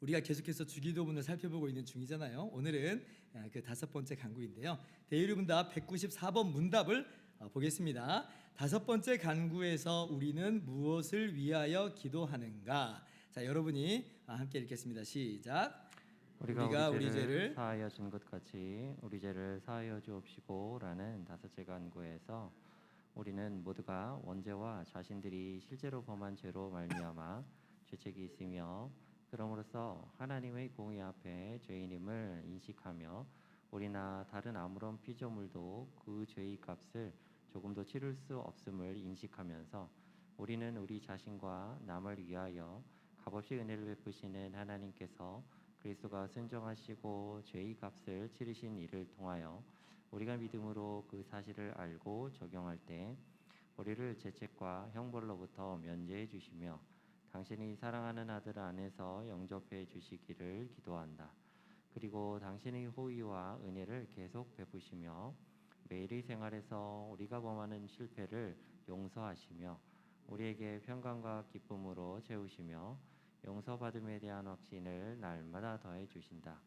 우리가 계속해서 주기도문을 살펴보고 있는 중이잖아요. 오늘은 그 5번째 간구인데요. 대의문답 194번 문답을 보겠습니다. 5번째 간구에서 우리는 무엇을 위하여 기도하는가? 자, 여러분이 함께 읽겠습니다. 시작. 우리가 우리 죄를 사하여 준 것 같이 우리 죄를 사하여 주옵시고라는 5째 간구에서 우리는 모두가 원죄와 자신들이 실제로 범한 죄로 말미암아 죄책이 있으며 그럼으로써 하나님의 공의 앞에 죄인임을 인식하며 우리나 다른 아무런 피조물도 그 죄의 값을 조금도 치를 수 없음을 인식하면서 우리는 우리 자신과 남을 위하여 값없이 은혜를 베푸시는 하나님께서 그리스도가 순종하시고 죄의 값을 치르신 일을 통하여 우리가 믿음으로 그 사실을 알고 적용할 때 우리를 죄책과 형벌로부터 면제해 주시며 당신이 사랑하는 아들 안에서 영접해 주시기를 기도한다. 그리고 당신의 호의와 은혜를 계속 베푸시며 매일의 생활에서 우리가 범하는 실패를 용서하시며 우리에게 평강과 기쁨으로 채우시며 용서받음에 대한 확신을 날마다 더해 주신다.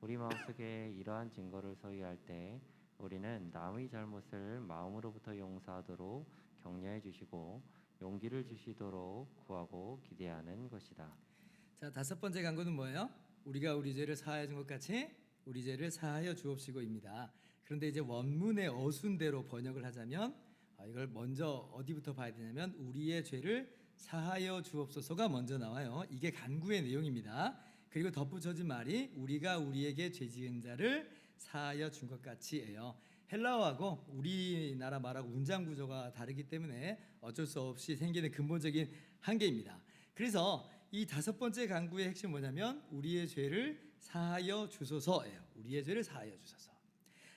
우리 마음속에 이러한 증거를 소유할 때 우리는 남의 잘못을 마음으로부터 용서하도록 격려해 주시고 용기를 주시도록 구하고 기대하는 것이다. 자, 5번째 간구는 뭐예요? 우리가 우리 죄를 사하여 준 것 같이 우리 죄를 사하여 주옵시고입니다. 그런데 이제 원문의 어순대로 번역을 하자면 이걸 먼저 어디부터 봐야 되냐면 우리의 죄를 사하여 주옵소서가 먼저 나와요. 이게 간구의 내용입니다. 그리고 덧붙여진 말이 우리가 우리에게 죄 지은 자를 사하여 준 것 같이예요. 헬라어하고 우리나라 말하고 문장 구조가 다르기 때문에 어쩔 수 없이 생기는 근본적인 한계입니다. 그래서 이 5번째 간구의 핵심은 뭐냐면 우리의 죄를 사하여 주소서예요. 우리의 죄를 사하여 주소서.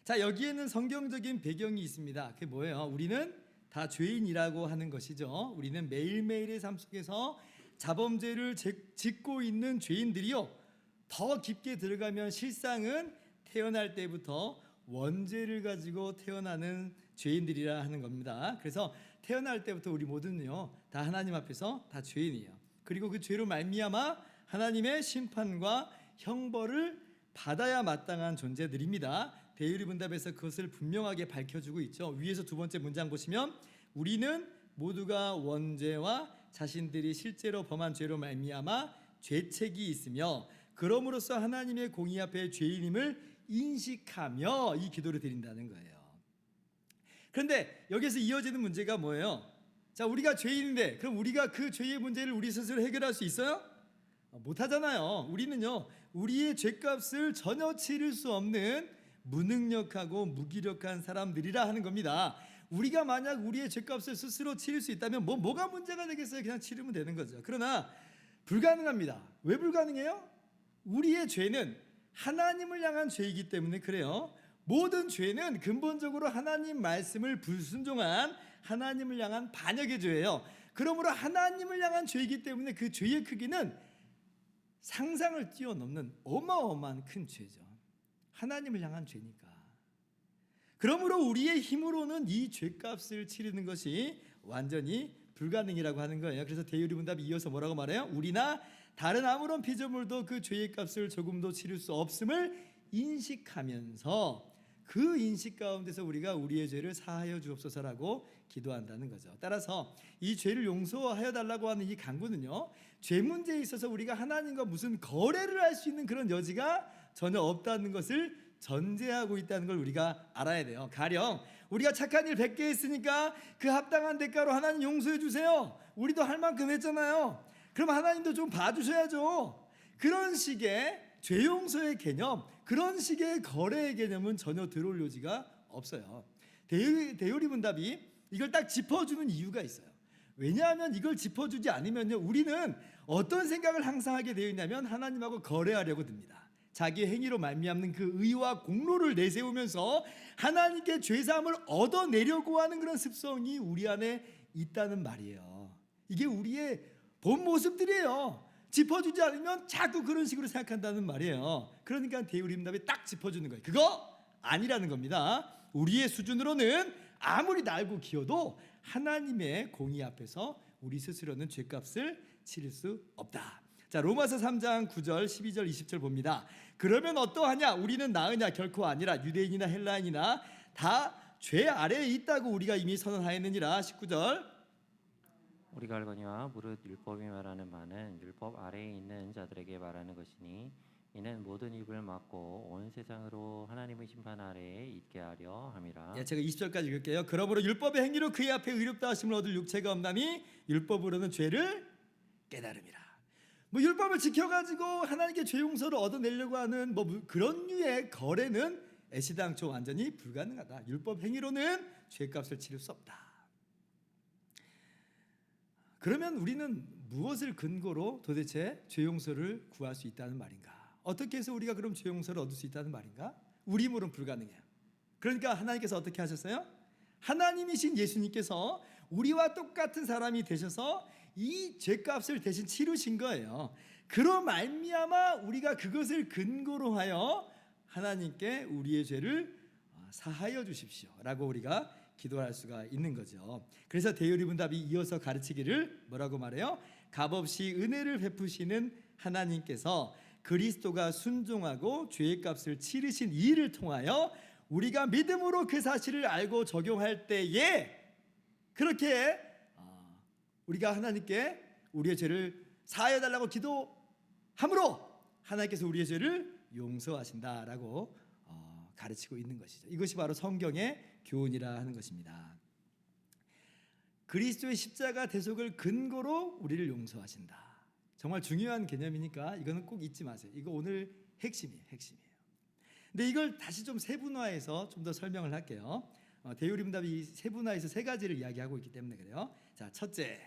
자, 여기에는 성경적인 배경이 있습니다. 그게 뭐예요? 우리는 다 죄인이라고 하는 것이죠. 우리는 매일매일의 삶 속에서 자범죄를 짓고 있는 죄인들이요, 더 깊게 들어가면 실상은 태어날 때부터 원죄를 가지고 태어나는 죄인들이라 하는 겁니다. 그래서 태어날 때부터 우리 모두는요 다 하나님 앞에서 다 죄인이에요. 그리고 그 죄로 말미암아 하나님의 심판과 형벌을 받아야 마땅한 존재들입니다. 대의문답에서 그것을 분명하게 밝혀주고 있죠. 위에서 2번째 문장 보시면 우리는 모두가 원죄와 자신들이 실제로 범한 죄로 말미암아 죄책이 있으며 그럼으로써 하나님의 공의 앞에 죄인임을 인식하며 이 기도를 드린다는 거예요. 그런데 여기서 이어지는 문제가 뭐예요? 자, 우리가 죄인인데 그럼 우리가 그 죄의 문제를 우리 스스로 해결할 수 있어요? 못하잖아요. 우리는요 우리의 죄값을 전혀 치를 수 없는 무능력하고 무기력한 사람들이라 하는 겁니다. 우리가 만약 우리의 죄값을 스스로 치를 수 있다면 뭐가 문제가 되겠어요? 그냥 치르면 되는 거죠. 그러나 불가능합니다. 왜 불가능해요? 우리의 죄는 하나님을 향한 죄이기 때문에 그래요. 모든 죄는 근본적으로 하나님 말씀을 불순종한 하나님을 향한 반역의 죄예요. 그러므로 하나님을 향한 죄이기 때문에 그 죄의 크기는 상상을 뛰어넘는 어마어마한 큰 죄죠. 하나님을 향한 죄니까. 그러므로 우리의 힘으로는 이 죄값을 치르는 것이 완전히 불가능이라고 하는 거예요. 그래서 대의문답이 이어서 뭐라고 말해요? 우리나 다른 아무런 피조물도 그 죄의 값을 조금도 치를 수 없음을 인식하면서 그 인식 가운데서 우리가 우리의 죄를 사하여 주옵소서라고 기도한다는 거죠. 따라서 이 죄를 용서하여 달라고 하는 이 간구는요, 죄 문제에 있어서 우리가 하나님과 무슨 거래를 할 수 있는 그런 여지가 전혀 없다는 것을 전제하고 있다는 걸 우리가 알아야 돼요. 가령 우리가 착한 일 100개 했으니까 그 합당한 대가로 하나님 용서해 주세요. 우리도 할 만큼 했잖아요. 그럼 하나님도 좀 봐주셔야죠. 그런 식의 죄 용서의 개념, 그런 식의 거래의 개념은 전혀 들어올 여지가 없어요. 대의문답이 이걸 딱 짚어주는 이유가 있어요. 왜냐하면 이걸 짚어주지 않으면요, 우리는 어떤 생각을 항상 하게 되어 있냐면 하나님하고 거래하려고 듭니다. 자기의 행위로 말미암는 그 의와 공로를 내세우면서 하나님께 죄사함을 얻어내려고 하는 그런 습성이 우리 안에 있다는 말이에요. 이게 우리의 본 모습들이에요. 짚어주지 않으면 자꾸 그런 식으로 생각한다는 말이에요. 그러니까 대의문답이 딱 짚어주는 거예요. 그거 아니라는 겁니다. 우리의 수준으로는 아무리 날고 기어도 하나님의 공의 앞에서 우리 스스로는 죄값을 치를 수 없다. 자, 로마서 3장 9절, 12절, 20절 봅니다. 그러면 어떠하냐? 우리는 나으냐? 결코 아니라 유대인이나 헬라인이나 다 죄 아래에 있다고 우리가 이미 선언하였느니라. 19절. 우리가 알거니와 무릇 율법이 말하는 바는 율법 아래에 있는 자들에게 말하는 것이니 이는 모든 입을 막고 온 세상으로 하나님의 심판 아래에 있게 하려 함이라. 예, 제가 20절까지 읽을게요. 그러므로 율법의 행위로 그의 앞에 의롭다 하심을 얻을 육체가 없나니 율법으로는 죄를 깨달음이라. 뭐 율법을 지켜가지고 하나님께 죄 용서를 얻어내려고 하는 뭐 그런 류의 거래는 애시당초 완전히 불가능하다. 율법 행위로는 죄값을 치를 수 없다. 그러면 우리는 무엇을 근거로 도대체 죄 용서를 구할 수 있다는 말인가? 어떻게 해서 우리가 그럼 죄 용서를 얻을 수 있다는 말인가? 우리 힘으로는 불가능해요. 그러니까 하나님께서 어떻게 하셨어요? 하나님이신 예수님께서 우리와 똑같은 사람이 되셔서 이 죄값을 대신 치르신 거예요. 그로 말미암아 우리가 그것을 근거로 하여 하나님께 우리의 죄를 사하여 주십시오라고 우리가 기도할 수가 있는 거죠. 그래서 대요리문답이 이어서 가르치기를 뭐라고 말해요? 값없이 은혜를 베푸시는 하나님께서 그리스도가 순종하고 죄의 값을 치르신 이 일을 통하여 우리가 믿음으로 그 사실을 알고 적용할 때에 그렇게 우리가 하나님께 우리의 죄를 사하여 달라고 기도함으로 하나님께서 우리의 죄를 용서하신다라고 가르치고 있는 것이죠. 이것이 바로 성경의 교훈이라 하는 것입니다. 그리스도의 십자가 대속을 근거로 우리를 용서하신다. 정말 중요한 개념이니까 이거는 꼭 잊지 마세요. 이거 오늘 핵심이에요. 근데 이걸 다시 좀 세분화해서 좀 더 설명을 할게요. 대요리문답이 세분화해서 세 가지를 이야기하고 있기 때문에 그래요. 자, 첫째,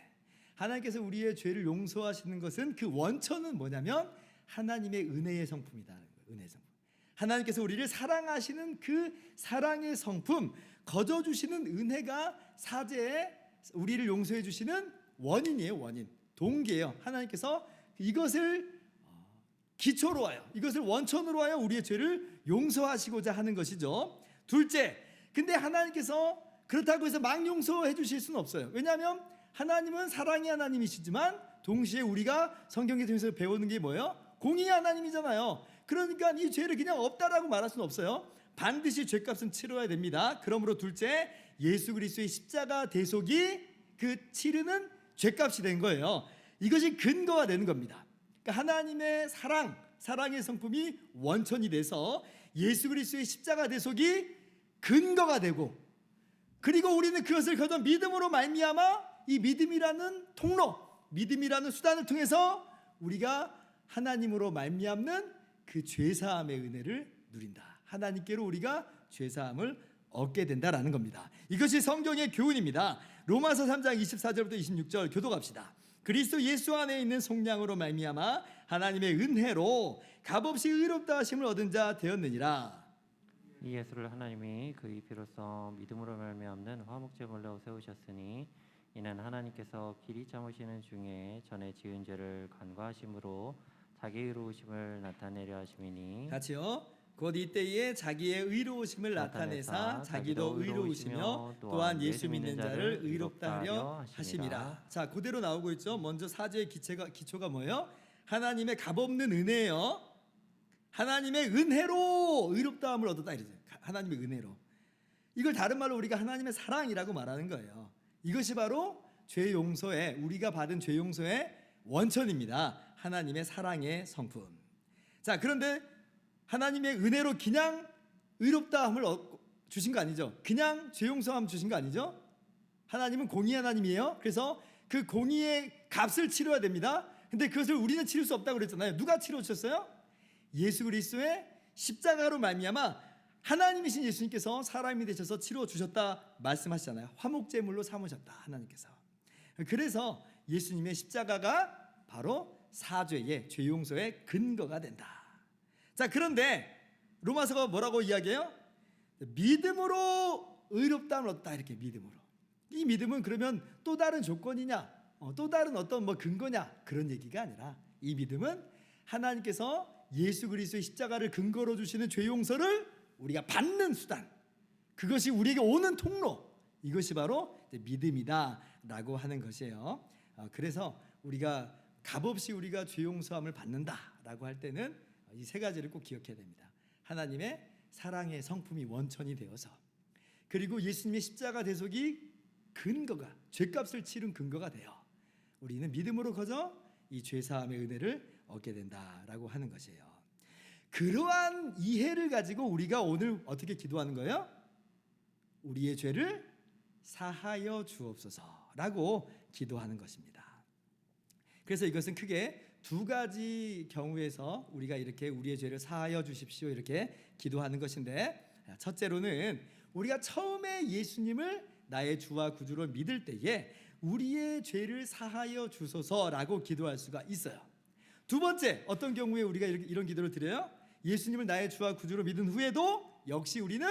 하나님께서 우리의 죄를 용서하시는 것은 그 원천은 뭐냐면 하나님의 은혜의 성품이다는 거예요. 은혜의 성품. 하나님께서 우리를 사랑하시는 그 사랑의 성품, 거저 주시는 은혜가 사죄에 우리를 용서해 주시는 원인이에요. 원인, 동기예요. 하나님께서 이것을 기초로 하여, 이것을 원천으로 하여 우리의 죄를 용서하시고자 하는 것이죠. 둘째, 근데 하나님께서 그렇다고 해서 막 용서해 주실 수는 없어요. 왜냐하면 하나님은 사랑의 하나님이시지만 동시에 우리가 성경에 통해서 배우는 게 뭐예요? 공의의 하나님이잖아요. 그러니까 이 죄를 그냥 없다라고 말할 수는 없어요. 반드시 죄값은 치러야 됩니다. 그러므로 둘째, 예수 그리스도의 십자가 대속이 그 치르는 죄값이 된 거예요. 이것이 근거가 되는 겁니다. 그러니까 하나님의 사랑의 성품이 원천이 돼서 예수 그리스도의 십자가 대속이 근거가 되고, 그리고 우리는 그것을 거둬 믿음으로 말미암아 이 믿음이라는 통로, 믿음이라는 수단을 통해서 우리가 하나님으로 말미암는 그 죄사함의 은혜를 누린다. 하나님께로 우리가 죄사함을 얻게 된다라는 겁니다. 이것이 성경의 교훈입니다. 로마서 3장 24절부터 26절 교도 갑시다. 그리스도 예수 안에 있는 속량으로 말미암아 하나님의 은혜로 값없이 의롭다 하심을 얻은 자 되었느니라. 이 예수를 하나님이 그의 피로써 믿음으로 말미암는 화목제물로 세우셨으니 이는 하나님께서 길이 참으시는 중에 전에 지은 죄를 간과하심으로 자기의 의로우심을 나타내려 하심이니. 같이요. 곧 이때에 자기의 의로우심을 나타내사 자기도 의로우시며 또한 예수 믿는 자를 의롭다 하려 하심이라. 자, 그대로 나오고 있죠. 먼저 사죄의 기초가 뭐예요? 하나님의 값없는 은혜예요. 하나님의 은혜로 의롭다함을 얻었다 이러죠. 하나님의 은혜로. 이걸 다른 말로 우리가 하나님의 사랑이라고 말하는 거예요. 이것이 바로 죄 용서의, 우리가 받은 죄 용서의 원천입니다. 하나님의 사랑의 성품. 자, 그런데 하나님의 은혜로 그냥 의롭다함을 주신 거 아니죠? 그냥 죄 용서함 주신 거 아니죠? 하나님은 공의 하나님이에요. 그래서 그 공의의 값을 치러야 됩니다. 근데 그것을 우리는 치를 수 없다고 그랬잖아요. 누가 치러 주셨어요? 예수 그리스도의 십자가로 말미암아 하나님이신 예수님께서 사람이 되셔서 치러 주셨다 말씀하시잖아요. 화목제물로 삼으셨다 하나님께서. 그래서 예수님의 십자가가 바로 사죄의 죄 용서의 근거가 된다. 자, 그런데 로마서가 뭐라고 이야기해요? 믿음으로 의롭다함을 얻다, 이렇게 믿음으로. 이 믿음은 그러면 또 다른 조건이냐, 또 다른 어떤 뭐 근거냐, 그런 얘기가 아니라 이 믿음은 하나님께서 예수 그리스도의 십자가를 근거로 주시는 죄 용서를 우리가 받는 수단, 그것이 우리에게 오는 통로, 이것이 바로 믿음이다라고 하는 것이에요. 그래서 우리가 값없이 우리가 죄 용서함을 받는다라고 할 때는 이 세 가지를 꼭 기억해야 됩니다. 하나님의 사랑의 성품이 원천이 되어서, 그리고 예수님의 십자가 대속이 근거가, 죄값을 치른 근거가 되어 우리는 믿음으로 거저 이 죄사함의 은혜를 얻게 된다라고 하는 것이에요. 그러한 이해를 가지고 우리가 오늘 어떻게 기도하는 거예요? 우리의 죄를 사하여 주옵소서라고 기도하는 것입니다. 그래서 이것은 크게 두 가지 경우에서 우리가 이렇게 우리의 죄를 사하여 주십시오 이렇게 기도하는 것인데, 첫째로는 우리가 처음에 예수님을 나의 주와 구주로 믿을 때에 우리의 죄를 사하여 주소서라고 기도할 수가 있어요. 두 번째, 어떤 경우에 우리가 이런 기도를 드려요? 예수님을 나의 주와 구주로 믿은 후에도 역시 우리는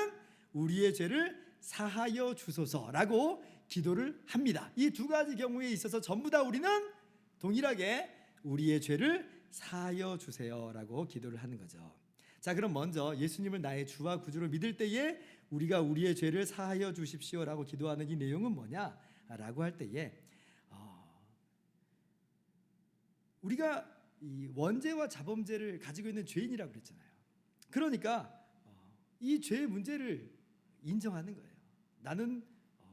우리의 죄를 사하여 주소서라고 기도를 합니다. 이 두 가지 경우에 있어서 전부 다 우리는 동일하게 우리의 죄를 사하여 주세요라고 기도를 하는 거죠. 자, 그럼 먼저 예수님을 나의 주와 구주로 믿을 때에 우리가 우리의 죄를 사하여 주십시오라고 기도하는 이 내용은 뭐냐라고 할 때에 우리가 이 원죄와 자범죄를 가지고 있는 죄인이라고 그랬잖아요. 그러니까 이 죄의 문제를 인정하는 거예요. 나는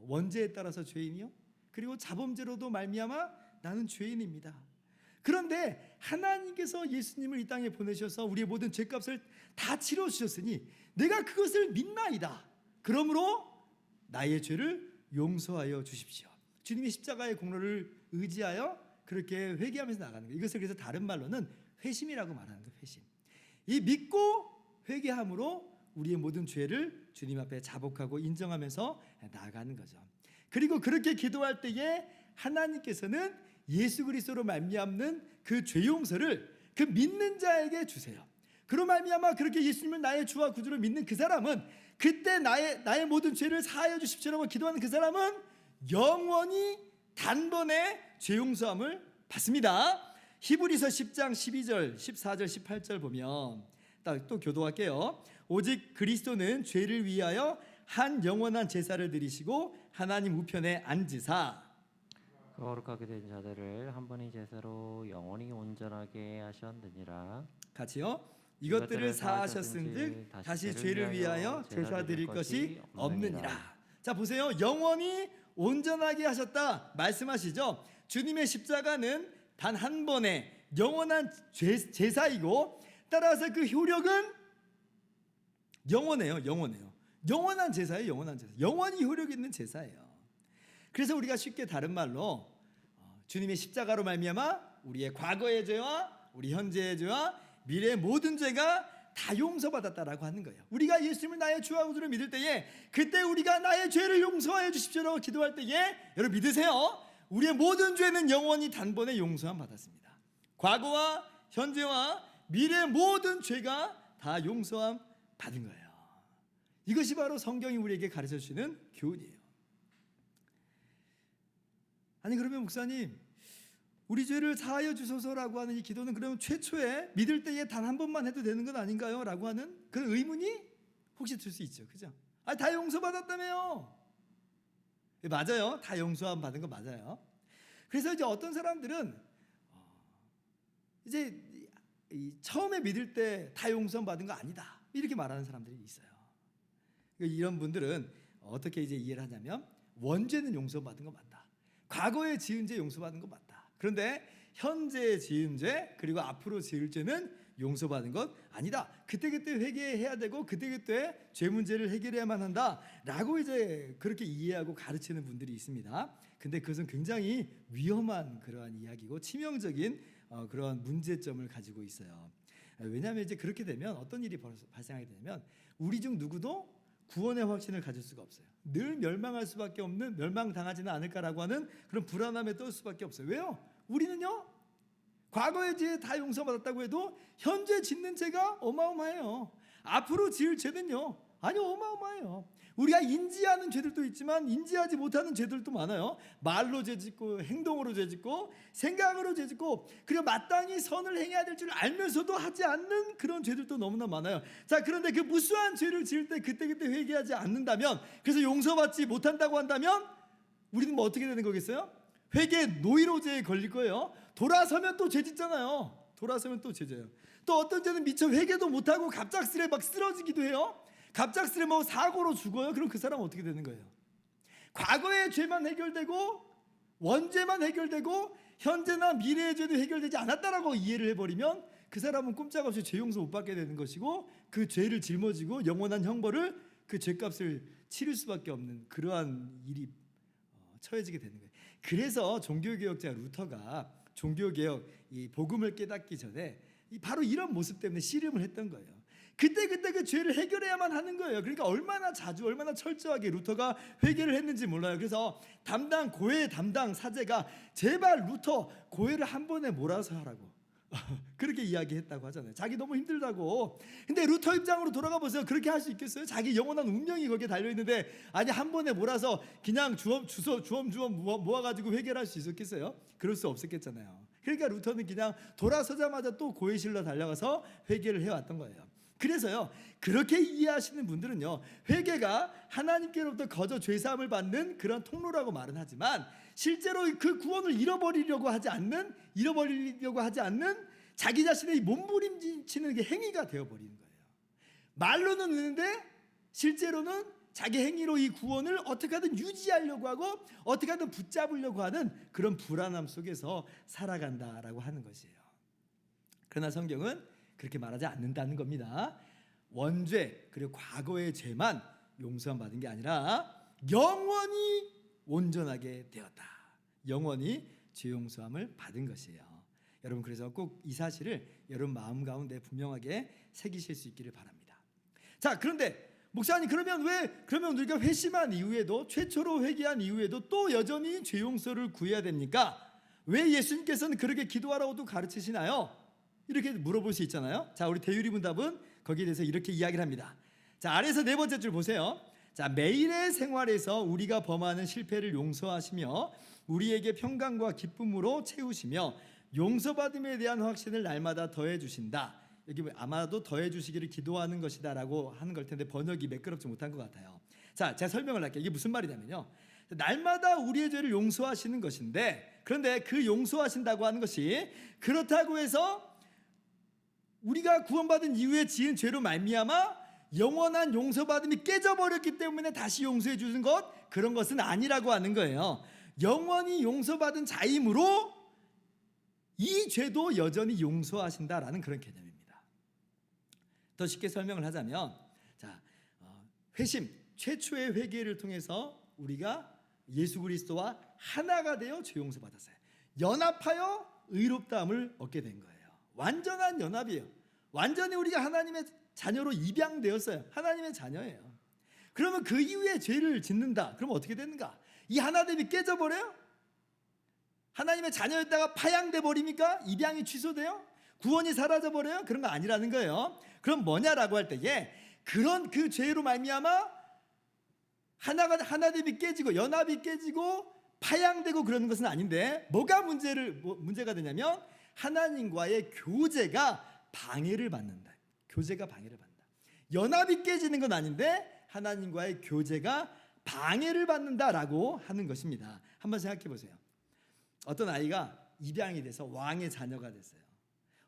원죄에 따라서 죄인이요, 그리고 자범죄로도 말미암아 나는 죄인입니다. 그런데 하나님께서 예수님을 이 땅에 보내셔서 우리의 모든 죄값을 다 치러주셨으니 내가 그것을 믿나이다. 그러므로 나의 죄를 용서하여 주십시오. 주님의 십자가의 공로를 의지하여 그렇게 회개하면서 나가는 거예요. 이것을 그래서 다른 말로는 회심이라고 말하는 거예요. 회심. 이 믿고 회개함으로 우리의 모든 죄를 주님 앞에 자복하고 인정하면서 나아가는 거죠. 그리고 그렇게 기도할 때에 하나님께서는 예수 그리스도로 말미암는 그 죄 용서를 그 믿는 자에게 주세요. 그로 말미암아 그렇게 예수님을 나의 주와 구주로 믿는 그 사람은, 그때 나의 모든 죄를 사하여 주십시오라고 기도하는 그 사람은 영원히 단번에 죄 용서함을 받습니다. 히브리서 10장 12절, 14절, 18절 보면 또 교도할게요. 오직 그리스도는 죄를 위하여 한 영원한 제사를 드리시고 하나님 우편에 앉으사 거룩하게 된 자들을 한 번의 제사로 영원히 온전하게 하셨느니라. 같이요. 이것들을 사하셨은즉 다시 죄를 위하여 제사 드릴 것이 없느니라. 자, 보세요. 영원히 온전하게 하셨다 말씀하시죠. 주님의 십자가는 단 한 번의 영원한 제사이고, 따라서 그 효력은 영원해요. 영원한 제사예요. 영원한 제사. 영원히 효력 있는 제사예요. 그래서 우리가 쉽게 다른 말로 주님의 십자가로 말미암아 우리의 과거의 죄와 우리 현재의 죄와 미래의 모든 죄가 다 용서받았다라고 하는 거예요. 우리가 예수님을 나의 주와 구주로 믿을 때에, 그때 우리가 나의 죄를 용서하여 주십시오라고 기도할 때에, 여러분 믿으세요. 우리의 모든 죄는 영원히 단번에 용서함 받았습니다. 과거와 현재와 미래의 모든 죄가 다 용서함 받은 거예요. 이것이 바로 성경이 우리에게 가르쳐 주시는 교훈이에요. 아니, 그러면 목사님, 우리 죄를 사하여 주소서라고 하는 이 기도는 그러면 최초에 믿을 때에 단 한 번만 해도 되는 건 아닌가요? 라고 하는 그런 의문이 혹시 들 수 있죠. 그죠? 다 용서받았다며요. 맞아요. 다 용서함 받은 거 맞아요. 그래서 이제 어떤 사람들은 이제 처음에 믿을 때 다 용서함 받은 거 아니다, 이렇게 말하는 사람들이 있어요. 이런 분들은 어떻게 이제 이해를 하냐면, 원죄는 용서받은 거 맞다. 과거에 지은 죄 용서받은 거 맞다. 그런데 현재 지은 죄 그리고 앞으로 지을 죄는 용서받은 것 아니다. 그때그때 회개해야 되고 그때그때 죄 문제를 해결해야만 한다라고 이제 그렇게 이해하고 가르치는 분들이 있습니다. 근데 그것은 굉장히 위험한 그러한 이야기고 치명적인 그런 문제점을 가지고 있어요. 왜냐하면 이제 그렇게 되면 어떤 일이 발생하게 되냐면, 우리 중 누구도 구원의 확신을 가질 수가 없어요. 늘 멸망할 수밖에 없는, 멸망당하지는 않을까라고 하는 그런 불안함에 떨 수밖에 없어요. 왜요? 우리는요, 과거의 죄 다 용서받았다고 해도 현재 짓는 죄가 어마어마해요. 앞으로 지을 죄는요, 아니 어마어마해요. 우리가 인지하는 죄들도 있지만 인지하지 못하는 죄들도 많아요. 말로 죄짓고 행동으로 죄짓고 생각으로 죄짓고, 그리고 마땅히 선을 행해야 될 줄 알면서도 하지 않는 그런 죄들도 너무나 많아요. 자, 그런데 그 무수한 죄를 지을 때 그때그때 회개하지 않는다면, 그래서 용서받지 못한다고 한다면 우리는 뭐 어떻게 되는 거겠어요? 회개 노이로제에 걸릴 거예요. 돌아서면 또 죄 짓잖아요. 돌아서면 또 죄져요. 또 어떤 죄는 미처 회개도 못하고 갑작스레 막 쓰러지기도 해요. 갑작스레 뭐 사고로 죽어요. 그럼 그 사람은 어떻게 되는 거예요? 과거의 죄만 해결되고 원죄만 해결되고 현재나 미래의 죄도 해결되지 않았다라고 이해를 해버리면 그 사람은 꼼짝없이 죄 용서 못 받게 되는 것이고 그 죄를 짊어지고 영원한 형벌을 그 죄값을 치를 수밖에 없는 그러한 일이 처해지게 되는 거예요. 그래서 종교개혁자 루터가 종교개혁 이 복음을 깨닫기 전에 바로 이런 모습 때문에 씨름을 했던 거예요. 그때 그 죄를 해결해야만 하는 거예요. 그러니까 얼마나 자주 얼마나 철저하게 루터가 회개를 했는지 몰라요. 그래서 고해 담당 사제가 제발 루터 고해를 한 번에 몰아서 하라고 그렇게 이야기했다고 하잖아요. 자기 너무 힘들다고. 근데 루터 입장으로 돌아가 보세요. 그렇게 할 수 있겠어요? 자기 영원한 운명이 거기에 달려 있는데 아니 한 번에 몰아서 그냥 주엄 모아가지고 회개할 수 있었겠어요? 그럴 수 없었겠잖아요. 그러니까 루터는 그냥 돌아서자마자 또 고해실로 달려가서 회개를 해왔던 거예요. 그래서요, 그렇게 이해하시는 분들은요, 회개가 하나님께로부터 거저 죄사함을 받는 그런 통로라고 말은 하지만 실제로 그 구원을 잃어버리려고 하지 않는 자기 자신의 몸부림치는 게 행위가 되어버리는 거예요. 말로는 있는데 실제로는 자기 행위로 이 구원을 어떻게 하든 유지하려고 하고 어떻게 하든 붙잡으려고 하는 그런 불안함 속에서 살아간다라고 하는 것이에요. 그러나 성경은 그렇게 말하지 않는다는 겁니다. 원죄 그리고 과거의 죄만 용서함 받은 게 아니라 영원히 온전하게 되었다. 영원히 죄 용서함을 받은 것이에요. 여러분 그래서 꼭 이 사실을 여러분 마음 가운데 분명하게 새기실 수 있기를 바랍니다. 자, 그런데 목사님 그러면 우리가 회심한 이후에도 최초로 회개한 이후에도 또 여전히 죄 용서를 구해야 됩니까? 왜 예수님께서는 그렇게 기도하라고도 가르치시나요? 이렇게 물어볼 수 있잖아요. 자, 우리 대유리 문답은 거기에 대해서 이렇게 이야기를 합니다. 자, 아래에서 네 번째 줄 보세요. 자, 매일의 생활에서 우리가 범하는 실패를 용서하시며 우리에게 평강과 기쁨으로 채우시며 용서받음에 대한 확신을 날마다 더해 주신다. 여기 아마도 더해 주시기를 기도하는 것이다라고 하는 걸 텐데 번역이 매끄럽지 못한 것 같아요. 자, 제가 설명을 할게요. 이게 무슨 말이냐면요, 날마다 우리의 죄를 용서하시는 것인데, 그런데 그 용서하신다고 하는 것이 그렇다고 해서 우리가 구원받은 이후에 지은 죄로 말미암아 영원한 용서받음이 깨져버렸기 때문에 다시 용서해 주는 것, 그런 것은 아니라고 하는 거예요. 영원히 용서받은 자이므로 이 죄도 여전히 용서하신다라는 그런 개념입니다. 더 쉽게 설명을 하자면, 자, 회심, 최초의 회개를 통해서 우리가 예수 그리스도와 하나가 되어 죄 용서받았어요. 연합하여 의롭다함을 얻게 된 거예요. 완전한 연합이에요. 완전히 우리가 하나님의 자녀로 입양되었어요. 하나님의 자녀예요. 그러면 그 이후에 죄를 짓는다. 그러면 어떻게 되는가? 이 하나됨이 깨져버려요? 하나님의 자녀였다가 파양돼 버립니까? 입양이 취소돼요? 구원이 사라져 버려요? 그런 거 아니라는 거예요. 그럼 뭐냐라고 할 때에 그런 그 죄로 말미암아 하나됨이 깨지고 연합이 깨지고 파양되고 그러는 것은 아닌데, 뭐가 문제가 되냐면 하나님과의 교제가 방해를 받는다. 교제가 방해를 받는다. 연합이 깨지는 건 아닌데 하나님과의 교제가 방해를 받는다라고 하는 것입니다. 한번 생각해 보세요. 어떤 아이가 입양이 돼서 왕의 자녀가 됐어요.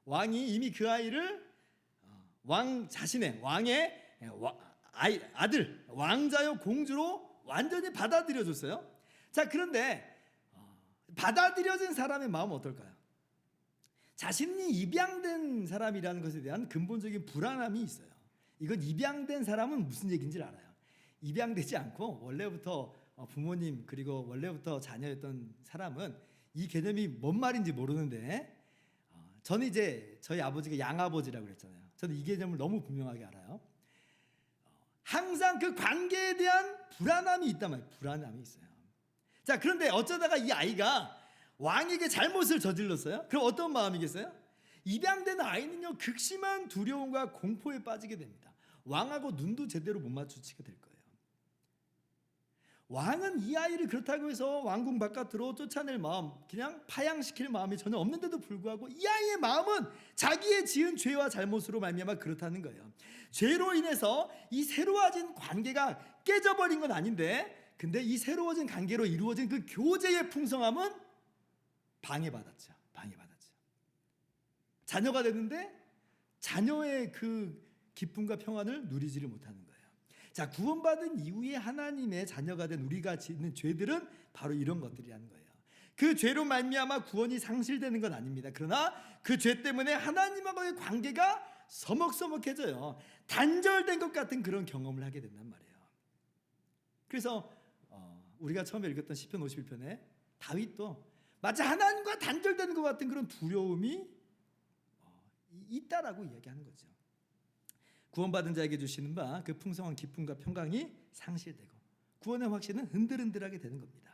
왕이 이미 그 아이를 왕의 아들, 왕자요 공주로 완전히 받아들여줬어요. 자, 그런데 받아들여진 사람의 마음은 어떨까요? 자신이 입양된 사람이라는 것에 대한 근본적인 불안함이 있어요. 이건 입양된 사람은 무슨 얘기인지 알아요. 입양되지 않고 원래부터 부모님 그리고 원래부터 자녀였던 사람은 이 개념이 뭔 말인지 모르는데, 저는 이제 저희 아버지가 양아버지라고 그랬잖아요. 저는 이 개념을 너무 분명하게 알아요. 항상 그 관계에 대한 불안함이 있단 말이에요. 불안함이 있어요. 자, 그런데 어쩌다가 이 아이가 왕에게 잘못을 저질렀어요. 그럼 어떤 마음이겠어요? 입양된 아이는요, 극심한 두려움과 공포에 빠지게 됩니다. 왕하고 눈도 제대로 못 마주치게 될 거예요. 왕은 이 아이를 그렇다고 해서 왕궁 바깥으로 쫓아낼 마음, 그냥 파양시킬 마음이 전혀 없는데도 불구하고 이 아이의 마음은 자기의 지은 죄와 잘못으로 말미암아 그렇다는 거예요. 죄로 인해서 이 새로워진 관계가 깨져버린 건 아닌데, 근데 이 새로워진 관계로 이루어진 그 교제의 풍성함은 방해받았죠. 자녀가 됐는데 자녀의 그 기쁨과 평안을 누리지를 못하는 거예요. 자, 구원받은 이후에 하나님의 자녀가 된 우리가 짓는 죄들은 바로 이런 것들이라는 거예요. 그 죄로 말미암아 구원이 상실되는 건 아닙니다. 그러나 그 죄 때문에 하나님과의 관계가 서먹서먹해져요. 단절된 것 같은 그런 경험을 하게 된단 말이에요. 그래서 우리가 처음에 읽었던 시편 51편에 다윗도 마치 하나님과 단절되는 것 같은 그런 두려움이 있다라고 이야기하는 거죠. 구원받은 자에게 주시는 바 그 풍성한 기쁨과 평강이 상실되고 구원의 확신은 흔들흔들하게 되는 겁니다.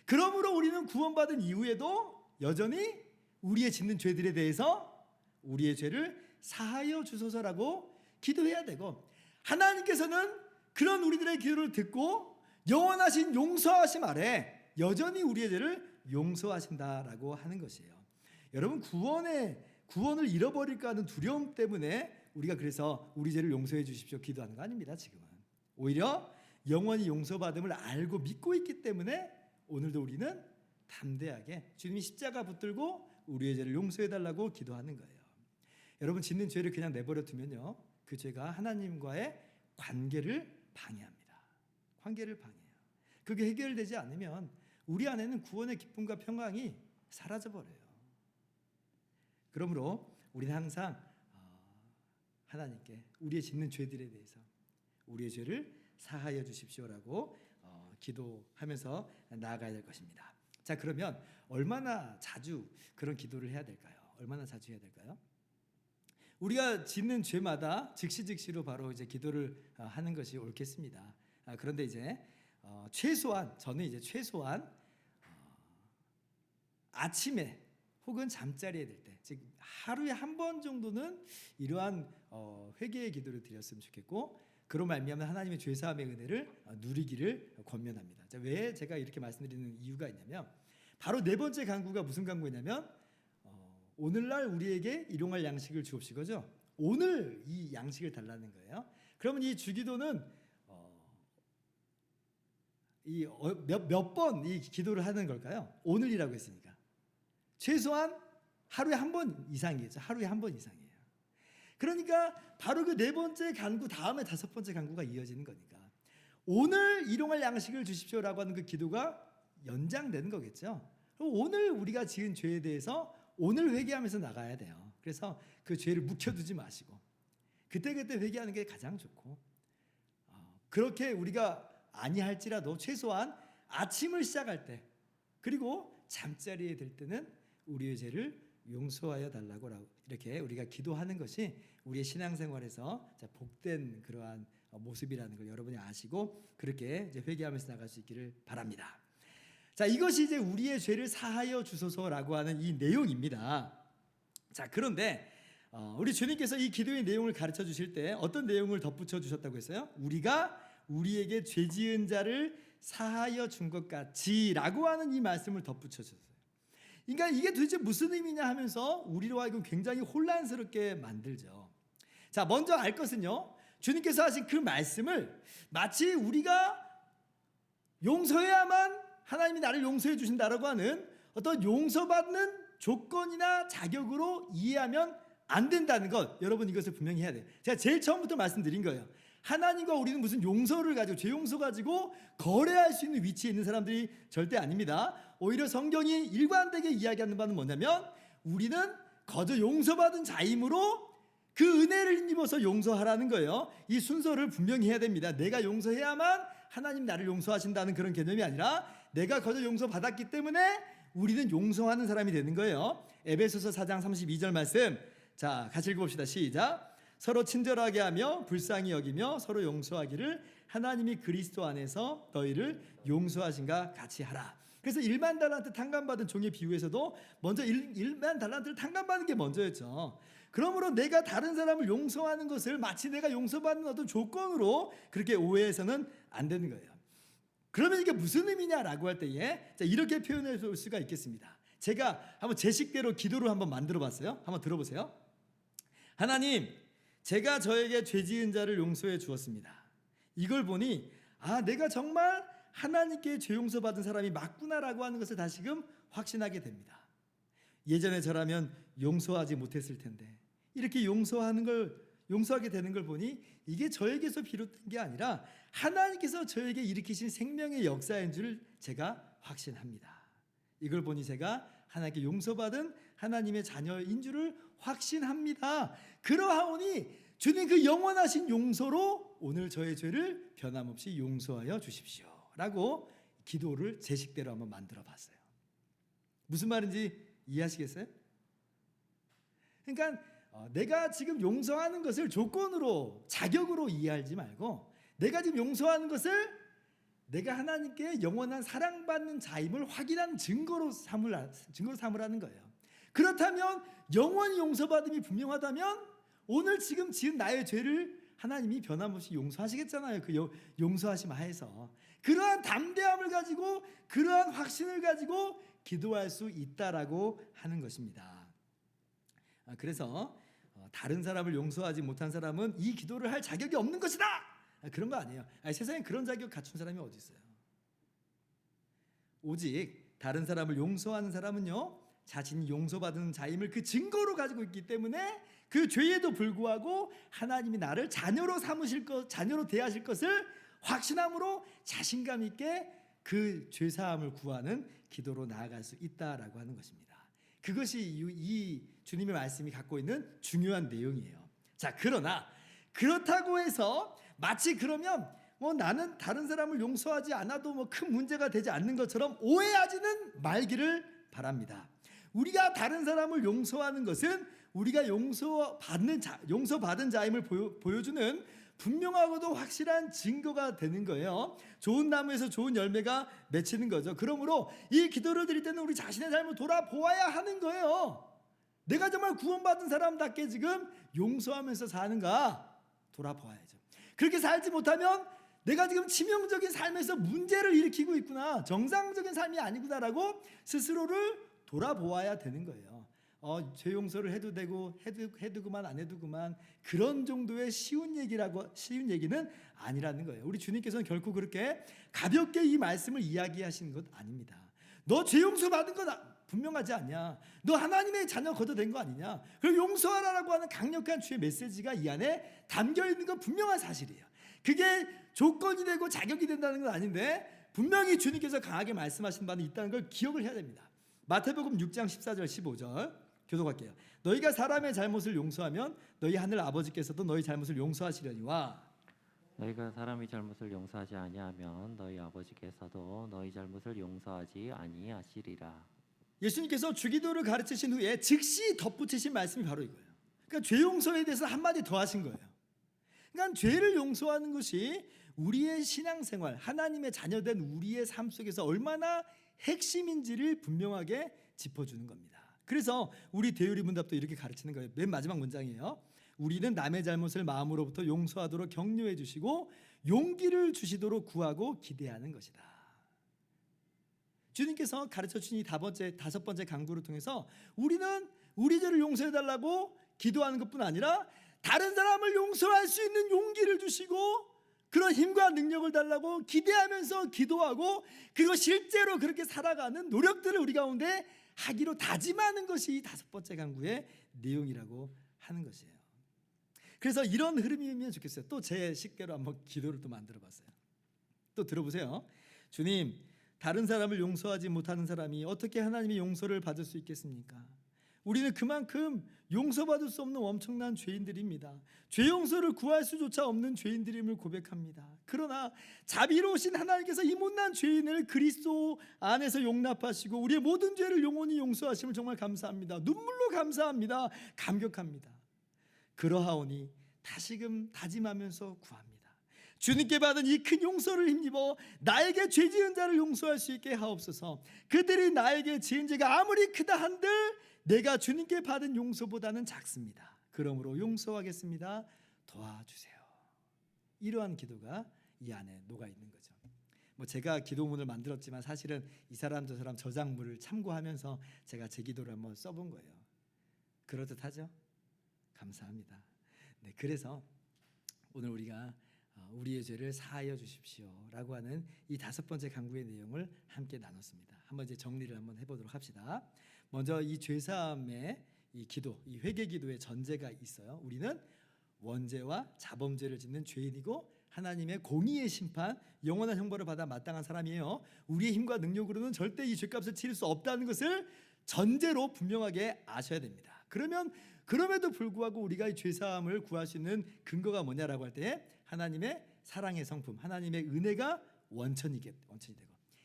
그러므로 우리는 구원받은 이후에도 여전히 우리의 짓는 죄들에 대해서 우리의 죄를 사하여 주소서라고 기도해야 되고, 하나님께서는 그런 우리들의 기도를 듣고 영원하신 용서하심 아래 여전히 우리의 죄를 용서하신다라고 하는 것이에요. 여러분, 구원을 잃어버릴까 하는 두려움 때문에 우리가 그래서 우리 죄를 용서해 주십시오 기도하는 거 아닙니다. 지금은 오히려 영원히 용서받음을 알고 믿고 있기 때문에 오늘도 우리는 담대하게 주님이 십자가 붙들고 우리의 죄를 용서해 달라고 기도하는 거예요. 여러분, 짓는 죄를 그냥 내버려 두면요, 그 죄가 하나님과의 관계를 방해합니다. 관계를 방해해요. 그게 해결되지 않으면 우리 안에는 구원의 기쁨과 평강이 사라져 버려요. 그러므로 우리는 항상 하나님께 우리의 짓는 죄들에 대해서 우리의 죄를 사하여 주십시오라고 기도하면서 나아가야 될 것입니다. 자, 그러면 얼마나 자주 그런 기도를 해야 될까요? 얼마나 자주 해야 될까요? 우리가 짓는 죄마다 즉시로 바로 이제 기도를 하는 것이 옳겠습니다. 그런데 이제 저는 이제 최소한 아침에 혹은 잠자리에 들 때, 즉 하루에 한 번 정도는 이러한 회개의 기도를 드렸으면 좋겠고, 그로 말미암아 하나님의 죄사함의 은혜를 누리기를 권면합니다. 자, 왜 제가 이렇게 말씀드리는 이유가 있냐면, 바로 네 번째 간구가 무슨 간구냐면 오늘날 우리에게 일용할 양식을 주옵시고죠. 오늘 이 양식을 달라는 거예요. 그러면 이 주기도는 몇 번 이 기도를 하는 걸까요? 오늘이라고 했으니까 최소한 하루에 한 번 이상이겠죠. 하루에 한 번 이상이에요. 그러니까 바로 그 네 번째 간구 다음에 다섯 번째 간구가 이어지는 거니까 오늘 일용할 양식을 주십시오라고 하는 그 기도가 연장되는 거겠죠. 오늘 우리가 지은 죄에 대해서 오늘 회개하면서 나가야 돼요. 그래서 그 죄를 묵혀두지 마시고 그때그때 회개하는 게 가장 좋고, 그렇게 우리가 아니할지라도 최소한 아침을 시작할 때 그리고 잠자리에 들 때는 우리의 죄를 용서하여 달라고 이렇게 우리가 기도하는 것이 우리의 신앙생활에서 복된 그러한 모습이라는 걸 여러분이 아시고 그렇게 이제 회개하면서 나갈 수 있기를 바랍니다. 자, 이것이 이제 우리의 죄를 사하여 주소서라고 하는 이 내용입니다. 자, 그런데 우리 주님께서 이 기도의 내용을 가르쳐 주실 때 어떤 내용을 덧붙여 주셨다고 했어요? 우리가 우리에게 죄 지은 자를 사하여 준 것 같이라고 하는 이 말씀을 덧붙여 주셨어요. 그러니까 이게 도대체 무슨 의미냐 하면서 우리로 하여금 굉장히 혼란스럽게 만들죠. 자, 먼저 알 것은요, 주님께서 하신 그 말씀을 마치 우리가 용서해야만 하나님이 나를 용서해 주신다라고 하는 어떤 용서받는 조건이나 자격으로 이해하면 안 된다는 것, 여러분 이것을 분명히 해야 돼요. 제가 제일 처음부터 말씀드린 거예요. 하나님과 우리는 무슨 용서를 가지고 죄 용서 가지고 거래할 수 있는 위치에 있는 사람들이 절대 아닙니다. 오히려 성경이 일관되게 이야기하는 바는 뭐냐면 우리는 거저 용서받은 자이므로 그 은혜를 힘입어서 용서하라는 거예요. 이 순서를 분명히 해야 됩니다. 내가 용서해야만 하나님 나를 용서하신다는 그런 개념이 아니라 내가 거저 용서받았기 때문에 우리는 용서하는 사람이 되는 거예요. 에베소서 4장 32절 말씀, 자, 같이 읽어봅시다. 시작. 서로 친절하게 하며 불쌍히 여기며 서로 용서하기를 하나님이 그리스도 안에서 너희를 용서하신가 같이 하라. 그래서 1만 달란트 탕감받은 종의 비유에서도 먼저 1만 달란트를 탕감받는 게 먼저였죠. 그러므로 내가 다른 사람을 용서하는 것을 마치 내가 용서받는 어떤 조건으로 그렇게 오해해서는 안 되는 거예요. 그러면 이게 무슨 의미냐라고 할 때에 자, 이렇게 표현해 볼 수가 있겠습니다. 제가 한번 제 식대로 기도를 한번 만들어 봤어요. 한번 들어보세요. 하나님, 제가 저에게 죄 지은 자를 용서해 주었습니다. 이걸 보니 내가 정말 하나님께 죄 용서받은 사람이 맞구나라고 하는 것을 다시금 확신하게 됩니다. 예전에 저라면 용서하지 못했을 텐데 이렇게 용서하게 되는 걸 보니 이게 저에게서 비롯된 게 아니라 하나님께서 저에게 일으키신 생명의 역사인 줄 제가 확신합니다. 이걸 보니 제가 하나님께 용서받은 하나님의 자녀인 줄을 확신합니다. 그러하오니 주님 그 영원하신 용서로 오늘 저의 죄를 변함없이 용서하여 주십시오 라고 기도를 제 식대로 한번 만들어 봤어요. 무슨 말인지 이해하시겠어요? 그러니까 내가 지금 용서하는 것을 조건으로 자격으로 이해하지 말고 내가 지금 용서하는 것을 내가 하나님께 영원한 사랑받는 자임을 확인한 증거로 삼으라는 거예요. 그렇다면 영원히 용서받음이 분명하다면 오늘 지금 지은 나의 죄를 하나님이 변함없이 용서하시겠잖아요. 그 용서하심 하에서 그러한 담대함을 가지고 그러한 확신을 가지고 기도할 수 있다라고 하는 것입니다. 그래서 다른 사람을 용서하지 못한 사람은 이 기도를 할 자격이 없는 것이다. 그런 거 아니에요. 세상에 그런 자격 갖춘 사람이 어디 있어요? 오직 다른 사람을 용서하는 사람은요, 자신이 용서받은 자임을 그 증거로 가지고 있기 때문에 그 죄에도 불구하고 하나님이 나를 자녀로 자녀로 대하실 것을 확신함으로 자신감 있게 그 죄사함을 구하는 기도로 나아갈 수 있다라고 하는 것입니다. 그것이 이 주님의 말씀이 갖고 있는 중요한 내용이에요. 자, 그러나 그렇다고 해서 마치 그러면 나는 다른 사람을 용서하지 않아도 큰 문제가 되지 않는 것처럼 오해하지는 말기를 바랍니다. 우리가 다른 사람을 용서하는 것은 우리가 용서받은 자임을 보여주는 분명하고도 확실한 증거가 되는 거예요. 좋은 나무에서 좋은 열매가 맺히는 거죠. 그러므로 이 기도를 드릴 때는 우리 자신의 삶을 돌아보아야 하는 거예요. 내가 정말 구원받은 사람답게 지금 용서하면서 사는가 돌아보아야죠. 그렇게 살지 못하면 내가 지금 치명적인 삶에서 문제를 일으키고 있구나, 정상적인 삶이 아니구나라고 스스로를 돌아보아야 되는 거예요. 죄 용서를 해도 되고 해도 그만 안 해도 그만 그런 정도의 쉬운 얘기는 아니라는 거예요. 우리 주님께서는 결코 그렇게 가볍게 이 말씀을 이야기하시는 것 아닙니다. 너 죄 용서 받은 거 분명하지 않냐? 너 하나님의 자녀 거둬된 거 아니냐? 그럼 용서하라라고 하는 강력한 주의 메시지가 이 안에 담겨 있는 건 분명한 사실이에요. 그게 조건이 되고 자격이 된다는 건 아닌데 분명히 주님께서 강하게 말씀하신 바는 있다는 걸 기억을 해야 됩니다. 마태복음 6장 14절 15절 교독할게요. 너희가 사람의 잘못을 용서하면 너희 하늘 아버지께서도 너희 잘못을 용서하시려니와 너희가 사람의 잘못을 용서하지 아니하면 너희 아버지께서도 너희 잘못을 용서하지 아니하시리라. 예수님께서 주기도를 가르치신 후에 즉시 덧붙이신 말씀이 바로 이거예요. 그러니까 죄 용서에 대해서 한마디 더 하신 거예요. 그러니까 죄를 용서하는 것이 우리의 신앙생활, 하나님의 자녀된 우리의 삶 속에서 얼마나 핵심인지를 분명하게 짚어주는 겁니다. 그래서 우리 대유리 문답도 이렇게 가르치는 거예요. 맨 마지막 문장이에요. 우리는 남의 잘못을 마음으로부터 용서하도록 격려해 주시고 용기를 주시도록 구하고 기대하는 것이다. 주님께서 가르쳐 주신 이 다섯 번째 강구를 통해서 우리는 우리 죄를 용서해 달라고 기도하는 것뿐 아니라 다른 사람을 용서할 수 있는 용기를 주시고 그런 힘과 능력을 달라고 기대하면서 기도하고 그리고 실제로 그렇게 살아가는 노력들을 우리 가운데 하기로 다짐하는 것이 이 다섯 번째 강구의 내용이라고 하는 것이에요. 그래서 이런 흐름이면 좋겠어요. 또 제 식대로 한번 기도를 또 만들어 봤어요. 또 들어보세요. 주님, 다른 사람을 용서하지 못하는 사람이 어떻게 하나님의 용서를 받을 수 있겠습니까? 우리는 그만큼 용서받을 수 없는 엄청난 죄인들입니다. 죄 용서를 구할 수조차 없는 죄인들임을 고백합니다. 그러나 자비로우신 하나님께서 이 못난 죄인을 그리스도 안에서 용납하시고 우리의 모든 죄를 영원히 용서하심을 정말 감사합니다. 눈물로 감사합니다. 감격합니다. 그러하오니 다시금 다짐하면서 구합니다. 주님께 받은 이 큰 용서를 힘입어 나에게 죄 지은 자를 용서할 수 있게 하옵소서. 그들이 나에게 지은 죄가 아무리 크다 한들 내가 주님께 받은 용서보다는 작습니다. 그러므로 용서하겠습니다. 도와주세요. 이러한 기도가 이 안에 녹아 있는 거죠. 제가 기도문을 만들었지만 사실은 이 사람 저 사람 저작물을 참고하면서 제가 제 기도를 한번 써본 거예요. 그럴듯하죠? 감사합니다. 네, 그래서 오늘 우리가 우리의 죄를 사하여 주십시오라고 하는 이 다섯 번째 강구의 내용을 함께 나눴습니다. 한번 이제 정리를 한번 해보도록 합시다. 먼저 이 죄사함의 이 기도, 이 회개 기도의 전제가 있어요. 우리는 원죄와 자범죄를 짓는 죄인이고 하나님의 공의의 심판, 영원한 형벌을 받아 마땅한 사람이에요. 우리의 힘과 능력으로는 절대 이 죄값을 치를 수 없다는 것을 전제로 분명하게 아셔야 됩니다. 그러면 그럼에도 불구하고 우리가 이 죄사함을 구할 수 있는 근거가 뭐냐라고 할 때 하나님의 사랑의 성품, 하나님의 은혜가 원천이 되고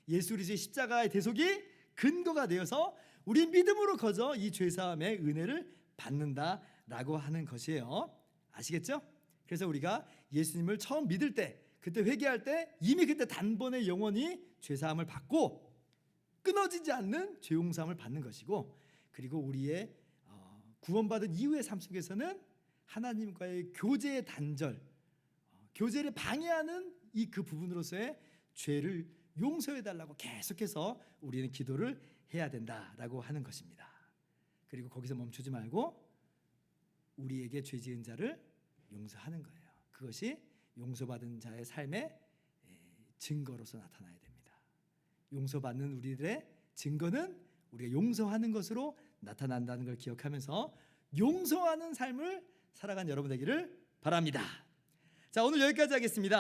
예수 그리스도의 십자가의 대속이 근거가 되어서 우리 믿음으로 거저 이 죄사함의 은혜를 받는다라고 하는 것이에요. 아시겠죠? 그래서 우리가 예수님을 처음 믿을 때, 그때 회개할 때 이미 그때 단번에 영원히 죄사함을 받고 끊어지지 않는 죄용서함을 받는 것이고, 그리고 우리의 구원받은 이후의 삶 속에서는 하나님과의 교제의 단절, 교제를 방해하는 이 그 부분으로서의 죄를 용서해 달라고 계속해서 우리는 기도를 해야 된다라고 하는 것입니다. 그리고 거기서 멈추지 말고 우리에게 죄 지은 자를 용서하는 거예요. 그것이 용서받은 자의 삶의 증거로서 나타나야 됩니다. 용서받는 우리들의 증거는 우리가 용서하는 것으로 나타난다는 걸 기억하면서 용서하는 삶을 살아간 여러분 되기를 바랍니다. 자, 오늘 여기까지 하겠습니다.